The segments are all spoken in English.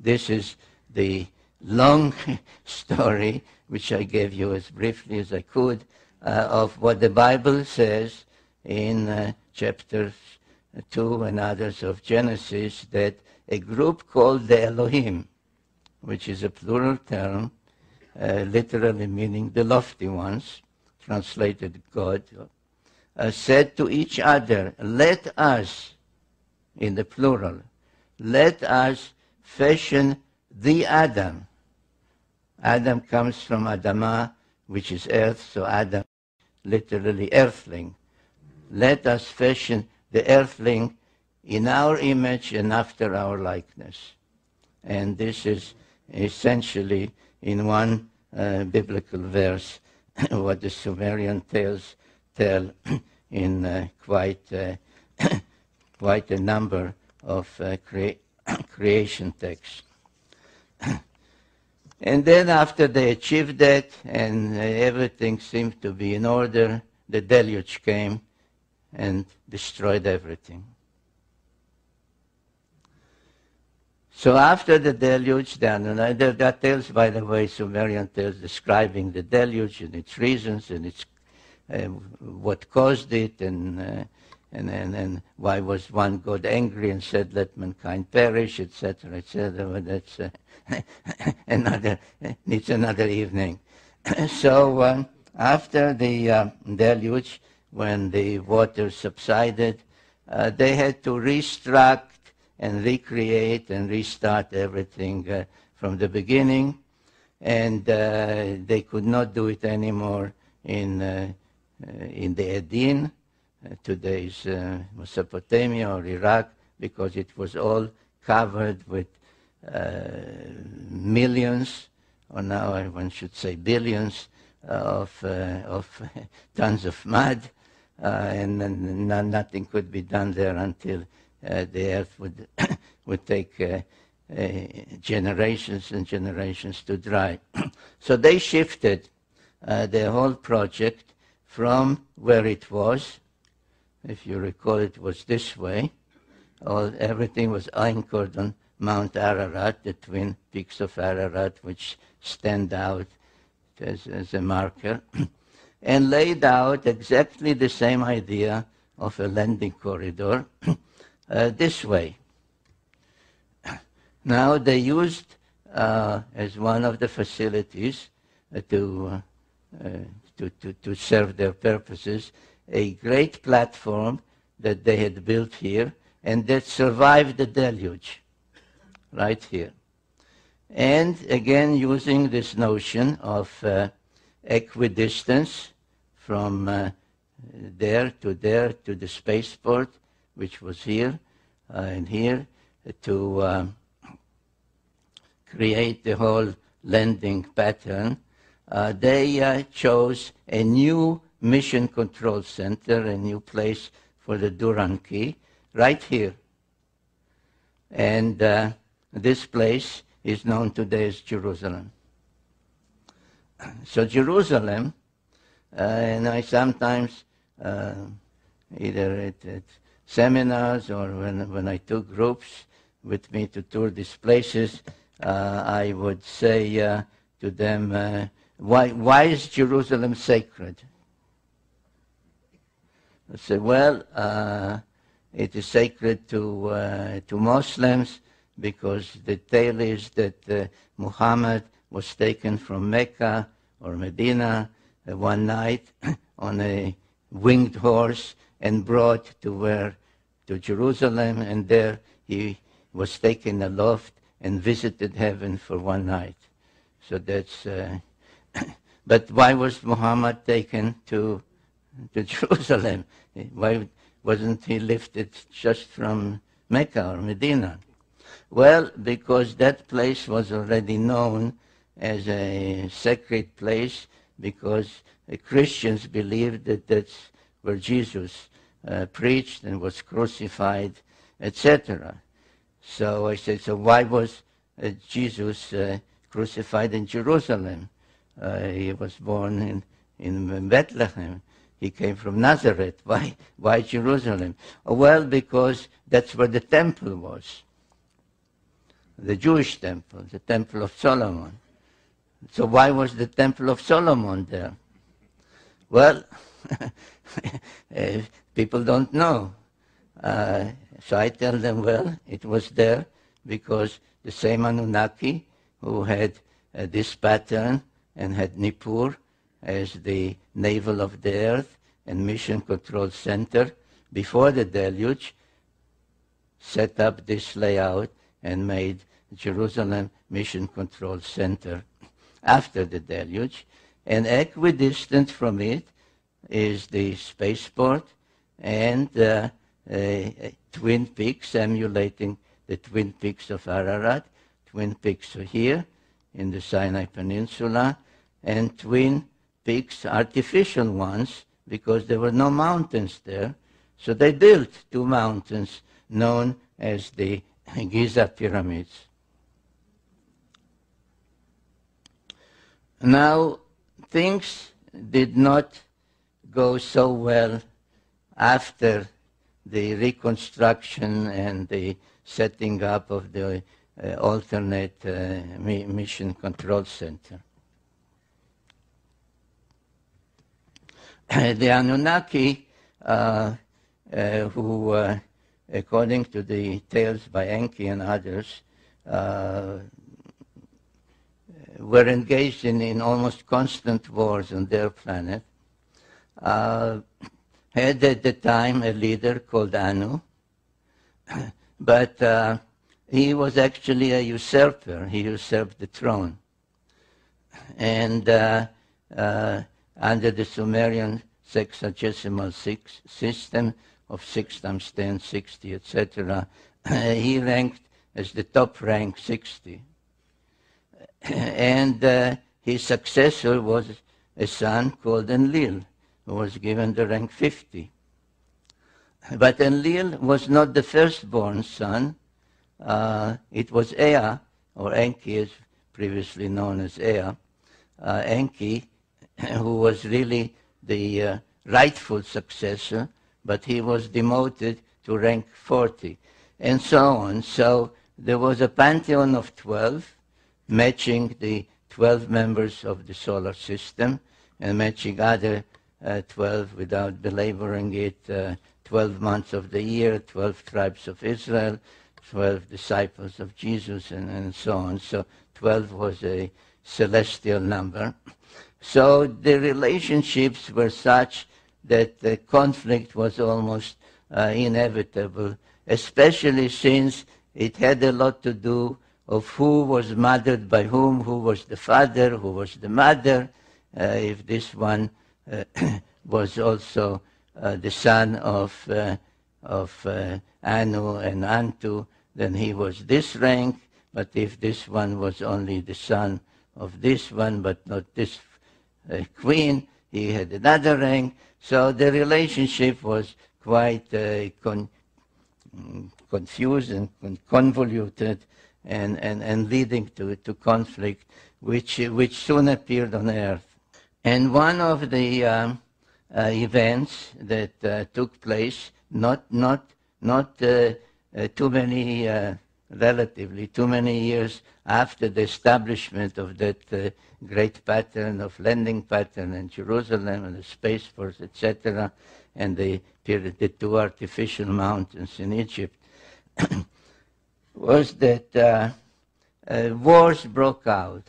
this is the long story, which I gave you as briefly as I could, of what the Bible says in chapter 2 and others of Genesis, that a group called the Elohim, which is a plural term, literally meaning the lofty ones, translated God, said to each other, let us, in the plural, let us fashion the Adam. Adam comes from Adamah, which is earth, so Adam, literally earthling. Let us fashion the earthling in our image and after our likeness. And this is essentially in one biblical verse what the Sumerian tales tell in quite a number of creation texts. And then after they achieved that and everything seemed to be in order, the deluge came and destroyed everything. So after the deluge, there are tales, by the way, Sumerian tales describing the deluge and its reasons and its what caused it and why was one God angry and said, let mankind perish, etc., etc. But that's needs another evening. So after the deluge, when the water subsided, they had to restruct and recreate and restart everything from the beginning, and they could not do it anymore in the Edin, today's Mesopotamia or Iraq, because it was all covered with millions, or now one should say billions, of tons of mud, and nothing could be done there until the earth would take generations and generations to dry. So they shifted the whole project from where it was. If you recall, it was this way. Everything was anchored on Mount Ararat, the twin peaks of Ararat, which stand out as a marker, and laid out exactly the same idea of a landing corridor this way. Now they used as one of the facilities to serve their purposes a great platform that they had built here and that survived the deluge, right here. And again, using this notion of equidistance from there to the spaceport, which was here and here, to create the whole landing pattern, they chose a new mission control center, a new place for the Duran key, right here. And this place is known today as Jerusalem. So Jerusalem, and I sometimes, either at seminars or when I took groups with me to tour these places, I would say to them, why is Jerusalem sacred? I say, well, it is sacred to Muslims because the tale is that Muhammad was taken from Mecca or Medina one night on a winged horse and brought to Jerusalem, and there he was taken aloft and visited heaven for one night. So that's. But why was Muhammad taken to Jerusalem? Why wasn't he lifted just from Mecca or Medina? Well, because that place was already known as a sacred place, because the Christians believed that that's where Jesus preached and was crucified, etc. So I said, so why was Jesus crucified in Jerusalem? He was born in Bethlehem. He came from Nazareth. Why Jerusalem? Well, because that's where the temple was. the Jewish temple, the Temple of Solomon. So why was the Temple of Solomon there? Well, people don't know. So I tell them, well, it was there because the same Anunnaki who had this pattern and had Nippur as the navel of the earth and mission control center before the deluge, set up this layout and made Jerusalem mission control center after the deluge. And equidistant from it is the spaceport and Twin Peaks, emulating the Twin Peaks of Ararat. Twin Peaks are here in the Sinai Peninsula, and Twin Peaks, artificial ones, because there were no mountains there. So they built two mountains known as the Giza Pyramids. Now, things did not go so well after the reconstruction and the setting up of the alternate mission control center. The Anunnaki, who, according to the tales by Enki and others, were engaged in almost constant wars on their planet, had at the time a leader called Anu, but he was actually a usurper. He usurped the throne. And under the Sumerian sexagesimal system of 6 times 10, 60, etc., he ranked as the top rank 60. And his successor was a son called Enlil, who was given the rank 50. But Enlil was not the firstborn son. It was Ea, or Enki, as previously known as Ea, Enki, who was really the rightful successor, but he was demoted to rank 40, and so on. So there was a pantheon of 12, matching the 12 members of the solar system, and matching other 12, without belaboring it, 12 months of the year, 12 tribes of Israel, 12 disciples of Jesus, and so on. So 12 was a celestial number. So the relationships were such that the conflict was almost inevitable, especially since it had a lot to do of who was mothered by whom, who was the father, who was the mother. If this one was also the son of Anu and Antu, then he was this rank. But if this one was only the son of this one, but not this queen, he had another rank. So the relationship was quite confused and convoluted, and leading to conflict, which soon appeared on Earth. And one of the events that took place, not too many, relatively too many years after the establishment of that great pattern of landing pattern in Jerusalem and the Space Force, etc., and the two artificial mountains in Egypt, was that wars broke out.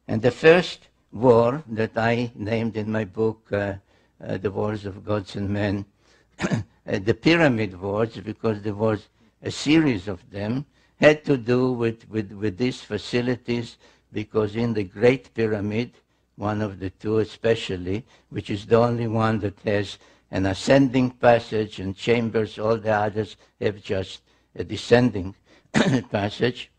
And the first war that I named in my book, The Wars of Gods and Men, the Pyramid Wars, because there was a series of them, had to do with these facilities, because in the Great Pyramid, one of the two especially, which is the only one that has an ascending passage and chambers, all the others have just a descending passage.